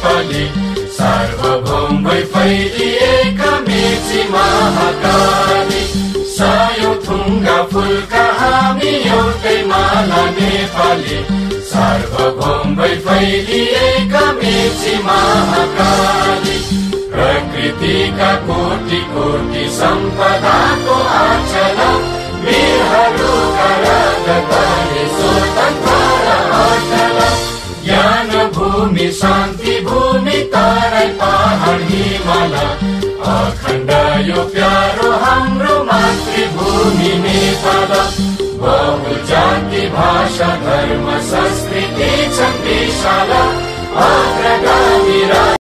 नेपाली सार्वभौम भई फैलिएका मेची महाकाली सायौं थुङ्गा फुलका हामी एउटै माला नेपाली सार्वभौम भई फैलिएका मेची महाकाली प्रकृतिका कोटि कोटि सम्पदाको आचल वीरहरूका रगतले स्वतन्त्र अटल ज्ञान भूमि शान्ति भूमि तराई पहाड हिमाल अखण्ड यो प्यारो हाम्रो मातृभूमि नेपाल बहु जाति भाषा धर्म संस्कृति छन् विशाल अग्रगामी